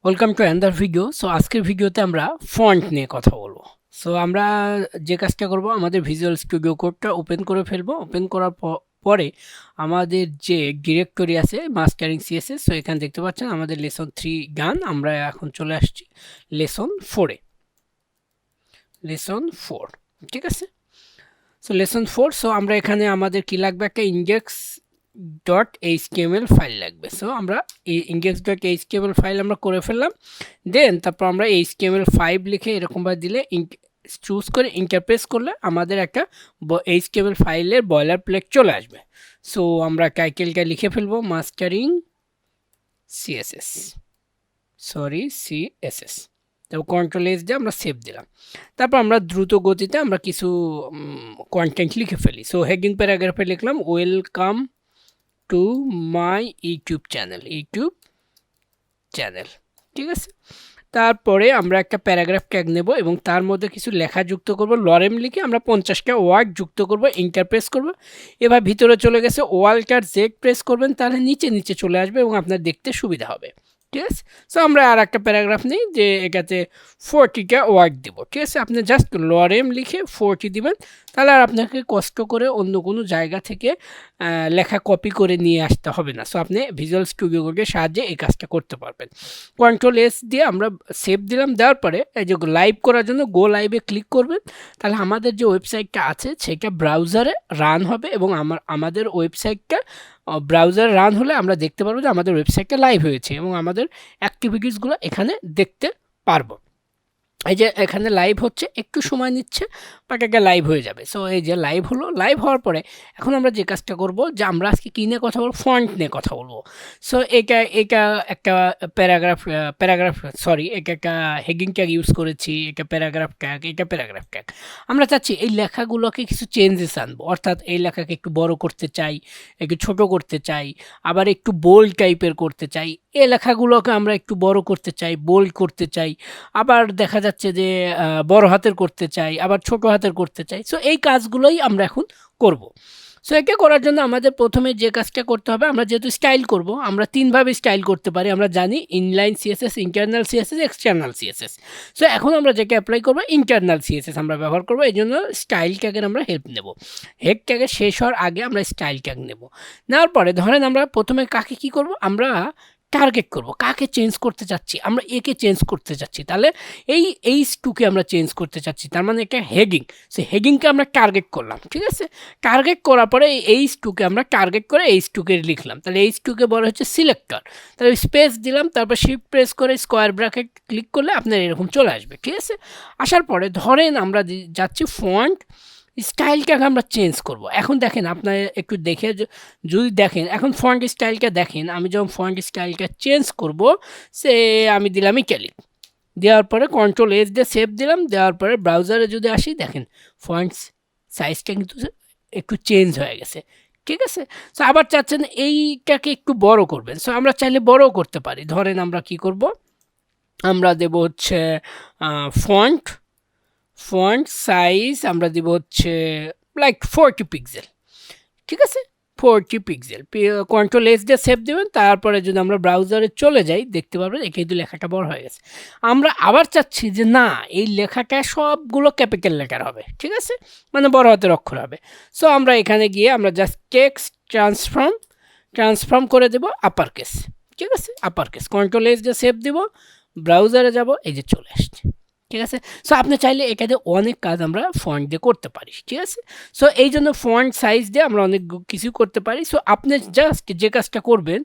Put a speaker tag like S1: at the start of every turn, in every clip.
S1: Welcome to another video. So আজকের ভিডিওতে আমরা ফন্ট নিয়ে কথা বলবো। সো আমরা যে কাজটা করব, আমাদের ভিজুয়াল স্টুডিও কোডটা ওপেন করে ফেলবো। ওপেন করার পরে আমাদের যে ডিরেক্টরি আছে মাস্টারিং সিএসএস, সো এখানে দেখতে পাচ্ছেন আমাদের লেসন 3 গান। আমরা এখন চলে আসছি লেসন 4-এ। লেসন 4, ঠিক আছে। সো লেসন 4, সো আমরা এখানে আমাদের কি লাগবে, একটা ইন্ডেক্স ডট এইচটিএমএল ফাইল লাগবে। সো আমরা এই ইন্ডেক্স ডট এইচটিএমএল ফাইল আমরা করে ফেললাম। দেন তারপর আমরা HTML5 লিখে এরকমভাবে দিলে চুজ করে ইন্টারপ্রেস করলে আমাদের একটা HTML ফাইলের বয়লার প্লেট চলে আসবে। সো আমরা টাইটেলটা লিখে ফেলবো মাস্টারিং সিএসএস, সিএসএস। তারপর কন্ট্রোল-S দিয়ে আমরা সেভ দিলাম। তারপর আমরা দ্রুত গতিতে আমরা কিছু কন্টেন্ট লিখে ফেলি। সো হেডিং প্যারাগ্রাফে লিখলাম welcome to my YouTube channel, ঠিক আছে। তারপরে আমরা একটা প্যারাগ্রাফ ট্যাগ নেব এবং তার মধ্যে কিছু লেখা যুক্ত করব। লরেম লিখে আমরা 50টা ওয়ার্ড যুক্ত করব, এন্টার প্রেস করব। এবার ভিতরে চলে গেছে, ওয়াল্টার জেড প্রেস করবেন, তাহলে নিচে নিচে চলে আসবে এবং আপনার দেখতে সুবিধা হবে, ঠিক আছে। সো আমরা আর একটা প্যারাগ্রাফ নিই যে এটাতে 40টা ওয়ার্ড দেবো, ঠিক আছে। আপনি জাস্ট লরেম লিখে 40 দিবেন, তাহলে আর আপনাকে কষ্ট করে অন্য কোনো জায়গা থেকে লেখা কপি করে নিয়ে আসতে হবে না। সো আপনি ভিজুয়াল স্টুডিও কোডের সাহায্যে এই কাজটা করতে পারবেন। কন্ট্রোল-S দিয়ে আমরা সেভ দিলাম। দেওয়ার পরে এই যে লাইভ করার জন্য গো লাইভে ক্লিক করবেন, তাহলে আমাদের যে ওয়েবসাইটটা আছে সেটা ব্রাউজারে রান হবে এবং আমাদের ওয়েবসাইটটা ব্রাউজারে রান হলে আমরা দেখতে পারবো যে আমাদের ওয়েবসাইটটা লাইভ হয়েছে এবং আমাদের অ্যাক্টিভিটিসগুলো এখানে দেখতে পারবো। এই যে এখানে লাইভ হচ্ছে, একটু সময় নিচ্ছে, বাট একটা লাইভ হয়ে যাবে। সো এই যে লাইভ হলো, লাইভ হওয়ার পরে এখন আমরা যে কাজটা করব, যে আমরা আজকে কী নিয়ে কথা বলবো, ফন্ট নিয়ে কথা বলবো। সো এটা একটা প্যারাগ্রাফ সরি এটা একটা হেডিং ট্যাগ ইউজ করেছি, এটা প্যারাগ্রাফ ট্যাগ। আমরা চাচ্ছি এই লেখাগুলোকে কিছু চেঞ্জেস আনবো, অর্থাৎ এই লেখাকে একটু বড় করতে চাই, একটু ছোট করতে চাই, আবার একটু বোল্ড টাইপের করতে চাই। এই লেখাগুলোকে আমরা একটু বড় করতে চাই, বোল্ড করতে চাই, আবার দেখা যাচ্ছে যে বড় হাতের করতে চাই, আবার ছোট হাতের করতে চাই। সো এই কাজগুলোই আমরা এখন করব। সো এটা করার জন্য আমাদের প্রথমে যে কাজটা করতে হবে, আমরা যেহেতু স্টাইল করব, আমরা 3ভাবে স্টাইল করতে পারি। আমরা জানি inline CSS, internal CSS, external CSS. So এখন আমরা যেটা অ্যাপ্লাই করব, ইন্টারনাল সিএসএস আমরা ব্যবহার করব। এই জন্য স্টাইল ট্যাগের আমরা হেল্প নেব। হেড ট্যাগের শেষ হওয়ার আগে আমরা স্টাইল ট্যাগ নেব। নেওয়ার পরে ধরেন আমরা প্রথমে কাকে কি করব, আমরা টার্গেট করব, কাকে চেঞ্জ করতে চাচ্ছি। আমরা একে চেঞ্জ করতে চাচ্ছি, তাহলে এই টুকে আমরা চেঞ্জ করতে চাচ্ছি, তার মানে একটা হেডিং। সে হেডিংকে আমরা টার্গেট করলাম, ঠিক আছে। টার্গেট করার পরে এই টুকে আমরা টার্গেট করে টুকে লিখলাম, তাহলে টুকে বলা হচ্ছে সিলেক্টর। তাহলে স্পেস দিলাম, তারপর শিফট প্রেস করে স্কোয়ার ব্র্যাকেট ক্লিক করলে আপনার এরকম চলে আসবে, ঠিক আছে। আসার পরে ধরেন আমরা যাচ্ছি ফন্ট স্টাইলটাকে আমরা চেঞ্জ করব। এখন দেখেন, আপনার একটু দেখে যদি দেখেন, এখন ফন্ট স্টাইলটা দেখেন, আমি যখন ফন্ট স্টাইলটা চেঞ্জ করব, সে আমি দিলাম ইটালিক। দেওয়ার পরে কন্ট্রোল-S দিয়ে সেভ দিলাম। দেওয়ার পরে ব্রাউজারে যদি আসি, দেখেন ফন্টস সাইজটা কিন্তু একটু চেঞ্জ হয়ে গেছে, ঠিক আছে। সো আবার চাচ্ছেন এইটাকে একটু বড় করবেন, সো আমরা চাইলে বড়ও করতে পারি। ধরেন আমরা কি করব, আমরা দেব হচ্ছে ফন্ট সাইজ আমরা দিব হচ্ছে লাইক 40 পিক্সেল, ঠিক আছে। 40 পিক্সেল। কন্ট্রোল-S দিয়ে সেভ দেবেন। তারপরে যদি আমরা ব্রাউজারে চলে যাই, দেখতে পারবেন এখানে কিন্তু লেখাটা বড় হয়ে গেছে। আমরা আবার চাচ্ছি যে না, এই লেখাটা সবগুলো ক্যাপিটাল লেটার হবে, ঠিক আছে, মানে বড় হাতের অক্ষর হবে। সো আমরা এখানে গিয়ে আমরা জাস্ট টেক্সট ট্রান্সফর্ম করে দেব আপার কেস, ঠিক আছে, আপার কেস। কন্ট্রোল-S দিয়ে সেভ দেব, ব্রাউজারে যাব, এই যে চলে আসছে, ঠিক আছে। সো আপনি চাইলে এখানে অনেক কাজ আমরা ফন্ট দিয়ে করতে পারি, ঠিক আছে। সো এই জন্য ফন্ট সাইজ দিয়ে আমরা অনেক কিছু করতে পারি। সো আপনি জাস্ট যে কাজটা করবেন,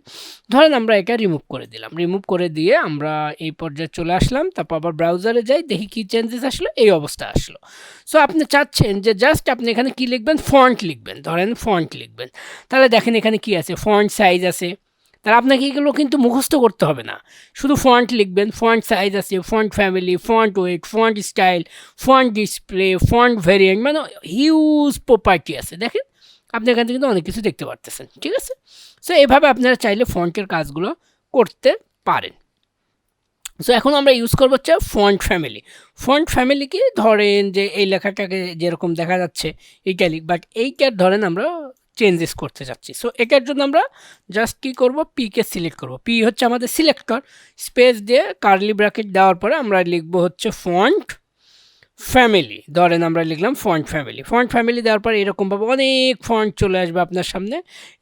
S1: ধরেন আমরা এটা রিমুভ করে দিলাম, রিমুভ করে দিয়ে আমরা এই পর্যায়ে চলে আসলাম। তারপর আবার ব্রাউজারে যাই, দেখি কী চেঞ্জেস আসলো, এই অবস্থা আসলো। সো আপনি চাচ্ছেন যে জাস্ট আপনি এখানে কি লিখবেন, ফন্ট লিখবেন, ধরেন ফন্ট লিখবেন। তাহলে দেখেন এখানে কি আছে, ফন্ট সাইজ আছে। তাহলে আপনাকে এগুলো কিন্তু মুখস্থ করতে হবে না, শুধু ফন্ট লিখবেন। ফন্ট সাইজ আছে, font family, font wait, font style, font display, font variant, মানে হিউজ প্রপার্টি আছে। দেখেন আপনি এখান থেকে কিন্তু অনেক কিছু দেখতে পারতেছেন, ঠিক আছে। সো এভাবে আপনারা চাইলে ফন্টের কাজগুলো করতে পারেন। সো এখন আমরা ইউজ করবো হচ্ছে ফন্ট ফ্যামিলি কি, ধরেন যে এই লেখাটাকে যেরকম দেখা যাচ্ছে ইটালিক, বাট এইটার ধরেন আমরা চেঞ্জেস করতে যাচ্ছি। সো এটার জন্য আমরা জাস্ট কী করবো, পিকে সিলেক্ট করব। পি হচ্ছে আমাদের সিলেক্টর, স্পেস দিয়ে কার্লি ব্র্যাকেট দেওয়ার পরে আমরা লিখবো হচ্ছে ফন্ট ফ্যামিলি। ধরেন আমরা লিখলাম ফন্ট ফ্যামিলি। ফন্ট ফ্যামিলি দেওয়ার পরে এরকমভাবে অনেক ফন্ট চলে আসবে আপনার সামনে।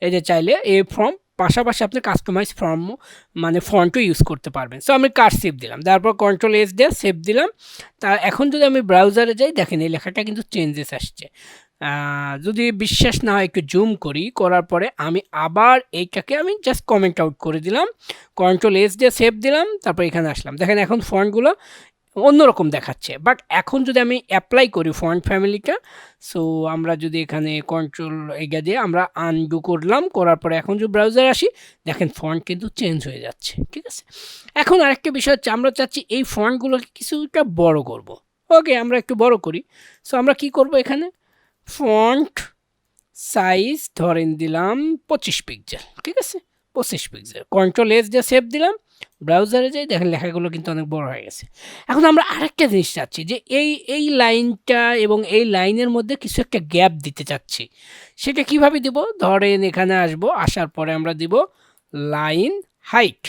S1: এই যে চাইলে এই ফর্ম পাশাপাশি আপনি কাস্টমাইজ ফর্ম মানে ফন্টও ইউজ করতে পারবেন। সো আমি কার্সিভ দিলাম, তারপর কন্ট্রোল এস দিয়ে সেভ দিলাম। তা এখন যদি আমি ব্রাউজারে যাই, দেখেন এই লেখাটা কিন্তু চেঞ্জেস আসছে। যদি বিশ্বাস না হয় একটু জুম করি, করার পরে আমি আবার এইটাকে আমি জাস্ট কমেন্ট আউট করে দিলাম, কন্ট্রোল এস দিয়ে সেভ দিলাম, তারপর এখানে আসলাম। দেখেন এখন ফন্টগুলো অন্যরকম দেখাচ্ছে। বাট এখন যদি আমি অ্যাপ্লাই করি ফন্ট ফ্যামিলিটা, সো আমরা যদি এখানে কন্ট্রোল এগিয়ে দিয়ে আমরা আনডু করলাম, করার পরে এখন যদি ব্রাউজার আসি, দেখেন ফন্ট কিন্তু চেঞ্জ হয়ে যাচ্ছে। ঠিক আছে, এখন আরেকটা বিষয় হচ্ছে আমরা চাচ্ছি এই ফন্টগুলোকে কিছুটা বড় করব। ওকে, আমরা একটু বড় করি। সো আমরা কি করব, এখানে ফন্ট সাইজ ধরেন দিলাম 25 পিক্সেল। ঠিক আছে, 25 পিক্সেল, কন্ট্রোল এস দিয়ে সেভ দিলাম, ব্রাউজারে যাই, দেখেন লেখাগুলো কিন্তু অনেক বড় হয়ে গেছে। এখন আমরা আরেকটা জিনিস চাচ্ছি যে এই লাইনটা এবং এই লাইনের মধ্যে কিছু একটা গ্যাপ দিতে চাচ্ছি। সেটা কিভাবে দিব, ধরেন এখানে আসব, আসার পরে আমরা দিব line height.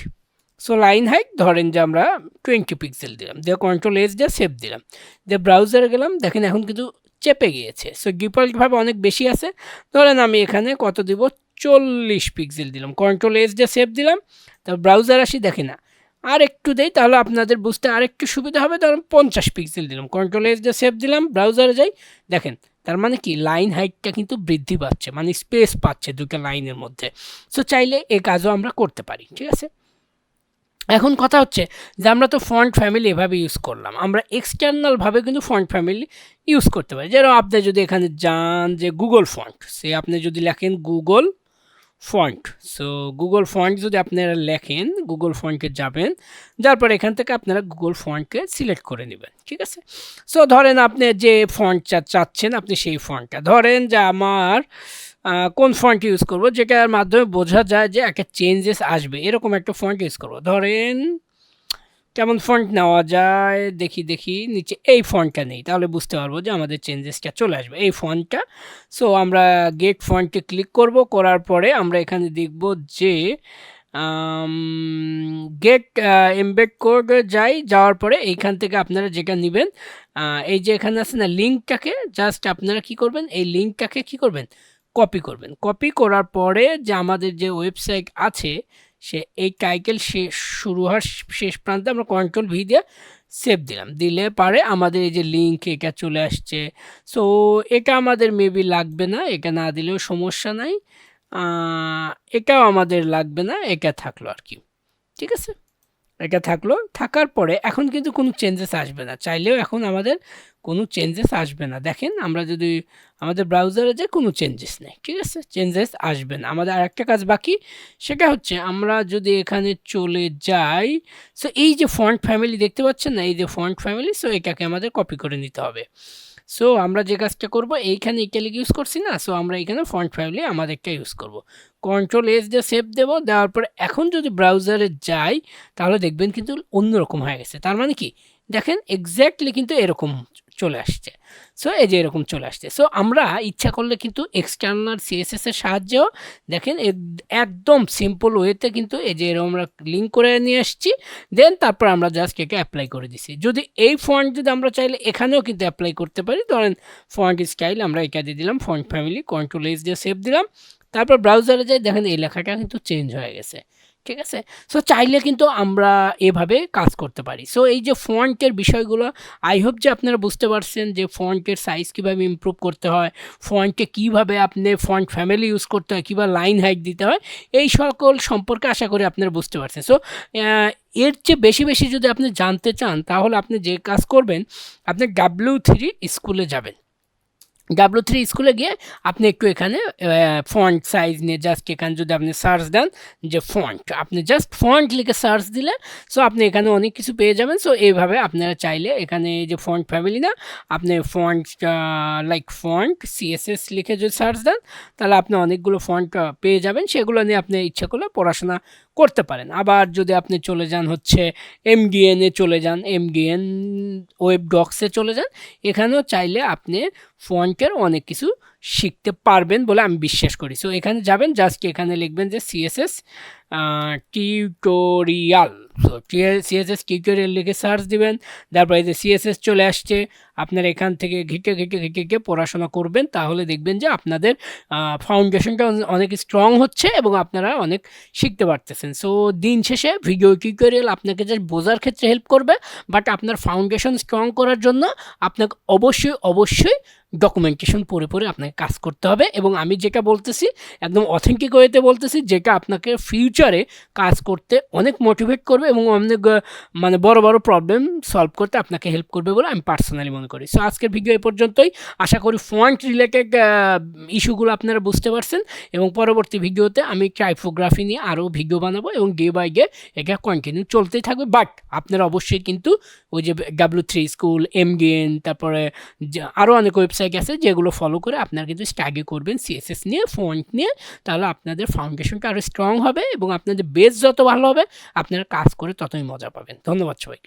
S1: So line height ধরেন যে আমরা 20 পিক্সেল দিলাম, দিয়ে কন্ট্রোল এস দিয়ে সেভ দিলাম, দিয়ে ব্রাউজারে গেলাম, দেখেন এখন কিন্তু চেপে গিয়েছে। সো ডিফল্টভাবে অনেক বেশি আছে, ধরেন আমি এখানে কত দিব, 40 পিক্সেল দিলাম, কন্ট্রোল এস দিয়ে সেভ দিলাম। তারপর ব্রাউজার আসি, দেখি না আর একটু দেই, তাহলে আপনাদের বুঝতে আরেকটু সুবিধা হবে। ধরুন 50 পিক্সেল দিলাম, কন্ট্রোল এস দিয়ে সেভ দিলাম, ব্রাউজারে যাই, দেখেন তার মানে কি লাইন হাইটটা কিন্তু বৃদ্ধি পাচ্ছে, মানে স্পেস পাচ্ছে দুটো লাইনের মধ্যে। সো চাইলে এই কাজও আমরা করতে পারি। ঠিক আছে, এখন কথা হচ্ছে যে আমরা তো ফন্ট ফ্যামিলি এভাবে ইউজ করলাম, আমরা এক্সটার্নালভাবে কিন্তু ফন্ট ফ্যামিলি ইউজ করতে পারি। যেরকম আপনি যদি এখানে যান যে গুগল ফন্ট, সে আপনি যদি লেখেন Google font, so Google font যদি আপনারা লেখেন, গুগল ফন্টে যাবেন, যার পর এখান থেকে আপনারা গুগল ফন্টকে সিলেক্ট করে নেবেন। ঠিক আছে, সো ধরেন আপনি যে ফন্টটা চাচ্ছেন, আপনি সেই ফন্টটা ধরেন যে আমার কোন ফন্ট ইউজ করব যেটার মাধ্যমে বোঝা যায় যে একটা চেঞ্জেস আসবে, এরকম একটা ফন্ট ইউজ করব। ধরেন কেমন ফন্ট নেওয়া যায়, দেখি নিচে এই ফন্টটা নেই, তাহলে বুঝতে পারবো যে আমাদের চেঞ্জেসটা চলে আসবে এই ফন্টটা। সো আমরা গেট ফন্টে ক্লিক করব, করার পরে আমরা এখানে দেখব যে গেট এমবেড কোড যাওয়ার পরে এইখান থেকে আপনারা যেটা নেবেন, এই যে এখানে আছে না লিঙ্কটাকে, জাস্ট আপনারা কি করবেন, এই লিঙ্কটাকে কি করবেন, কপি করবেন। কপি করার পরে যে আমাদের যে ওয়েবসাইট আছে, সে এই টাইটেল শুরু হওয়ার শেষ প্রান্তে আমরা কন্ট্রোল ভি দিয়ে সেভ দিলাম, দিলে পারে আমাদের এই যে লিঙ্ক এটা চলে আসছে। সো এটা আমাদের মেবি লাগবে না, এটা না দিলেও সমস্যা নাই, এটাও আমাদের লাগবে না, এটা থাকলো আর কি। ঠিক আছে, এটা থাকলো, থাকার পরে এখন কিন্তু কোনো চেঞ্জেস আসবে না, চাইলেও এখন আমাদের কোনো চেঞ্জেস আসবে না। দেখেন আমরা যদি আমাদের ব্রাউজারে যে কোনো চেঞ্জেস নেই। ঠিক আছে, চেঞ্জেস আসবে না। আমাদের আরেকটা কাজ বাকি, সেটা হচ্ছে আমরা যদি এখানে চলে যাই, সো এই যে ফন্ট ফ্যামিলি দেখতে পাচ্ছেন না, এই যে ফন্ট ফ্যামিলি, সো এটাকে আমাদের কপি করে নিতে হবে। সো আমরা যে কাজটা করব, এইখানে ইটালিক ইউজ করছি না, সো আমরা এখানে ফন্ট ফ্যামিলি আমাদেরটা ইউজ করব, কন্ট্রোল এস দিয়ে সেভ দেবো, দেওয়ার পরে এখন যদি ব্রাউজারে যাই, তাহলে দেখবেন কিন্তু অন্যরকম হয়ে গেছে। তার মানে কি, দেখেন এক্স্যাক্টলি কিন্তু এরকম চলে আসছে। সো এই যে এরকম চলে আসছে। সো আমরা ইচ্ছা করলে কিন্তু এক্সটার্নাল সিএসএস এর সাহায্যেও দেখেন একদম সিম্পল ওয়েতে কিন্তু এই যে এরকম আমরা লিঙ্ক করে নিয়ে আসছি, দেন তারপর আমরা জাস্ট একে অ্যাপ্লাই করে দিছি। যদি এই ফন্ট যদি আমরা চাইলে এখানেও কিন্তু অ্যাপ্লাই করতে পারি, ধরেন ফন্ট স্টাইল আমরা এটা দিয়ে দিলাম, ফন্ট ফ্যামিলি, কন্ট্রোল এস দিয়ে সেভ দিলাম, তারপর ব্রাউজারে যাই, দেখেন এই লেখাটা কিন্তু চেঞ্জ হয়ে গেছে। ঠিক আছে, সো চাইলে কিন্তু আমরা এভাবে কাজ করতে পারি। সো এই যে ফন্টের বিষয়গুলো, আই হোপ যে আপনারা বুঝতে পারছেন যে ফন্টের সাইজ কীভাবে ইমপ্রুভ করতে হয়, ফন্টে কীভাবে আপনি ফন্ট ফ্যামিলি ইউজ করতে হয়, কীভাবে লাইন হাইট দিতে হয়, এই সকল সম্পর্কে আশা করি আপনারা বুঝতে পারছেন। সো এর চেয়ে বেশি যদি আপনি জানতে চান, তাহলে আপনি যে কাজ করবেন, আপনি W3 স্কুলে যাবেন। W3 স্কুলে গিয়ে আপনি একটু এখানে ফন্ট সাইজ নিয়ে জাস্ট এখানে যদি আপনি সার্চ দেন যে ফন্ট, আপনি জাস্ট ফন্ট লিখে সার্চ দিলে, সো আপনি এখানে অনেক কিছু পেয়ে যাবেন। সো এইভাবে আপনারা চাইলে এখানে যে ফন্ট ফ্যামিলি না, আপনি ফন্ট লাইক ফন্ট CSS লিখে যদি সার্চ দেন, তাহলে আপনি অনেকগুলো ফন্ট পেয়ে যাবেন, সেগুলো নিয়ে আপনি ইচ্ছা করলে পড়াশোনা করতে পারেন। আবার যদি আপনি চলে যান হচ্ছে MDN এ চলে যান, MDN ওয়েব ডক্সে চলে যান, এখানেও চাইলে আপনি ফন্টের অনেক কিছু শিখতে পারবেন বলে আমি বিশ্বাস করি। সো এখানে যাবেন, জাস্ট এখানে লিখবেন যে CSS tutorial. So CSS tutorial লিখে সার্চ দিবেন, তারপরে যে সিএসএস চলে আসছে, আপনারা এখান থেকে ঘেঁটে পড়াশোনা করবেন, তাহলে দেখবেন যে আপনাদের ফাউন্ডেশনটা অনেক স্ট্রং হচ্ছে এবং আপনারা অনেক শিখতে পারতেছেন। সো দিন শেষে ভিডিও টিউটোরিয়াল আপনাকে জাস্ট বোঝার ক্ষেত্রে হেল্প করবে, বাট আপনার ফাউন্ডেশন স্ট্রং করার জন্য আপনাকে অবশ্যই ডকুমেন্টেশন পড়ে আপনাকে কাজ করতে হবে। এবং আমি যেটা বলতেছি একদম অথেন্টিক ওয়েতে বলতেছি, যেটা আপনাকে ফিউচারে কাজ করতে অনেক মোটিভেট করবে এবং অনেক মানে বড় প্রবলেম সলভ করতে আপনাকে হেল্প করবে বলে আমি পার্সোনালি মনে করি। সো আজকের ভিডিও এই পর্যন্তই। আশা করি ফন্ট রিলেটেড ইস্যুগুলো আপনারা বুঝতে পারছেন এবং পরবর্তী ভিডিওতে আমি টাইপোগ্রাফি নিয়ে আরও ভিডিও বানাবো এবং ডে বাই ডে এটা কন্টিনিউ চলতেই থাকবে। বাট আপনারা অবশ্যই কিন্তু ওই যে W3 স্কুল, এমগেন, তারপরে আরও অনেক ওয়েবসাইট আছে যেগুলো ফলো করে আপনারা কিন্তু স্টাডি করবেন সিএসএস নিয়ে, ফন্ট নিয়ে। তাহলে আপনাদের ফাউন্ডেশনটা আরও স্ট্রং হবে এবং আপনাদের বেস যত ভালো হবে আপনারা কাজ করে ততই মজা পাবেন। ধন্যবাদ সবাইকে।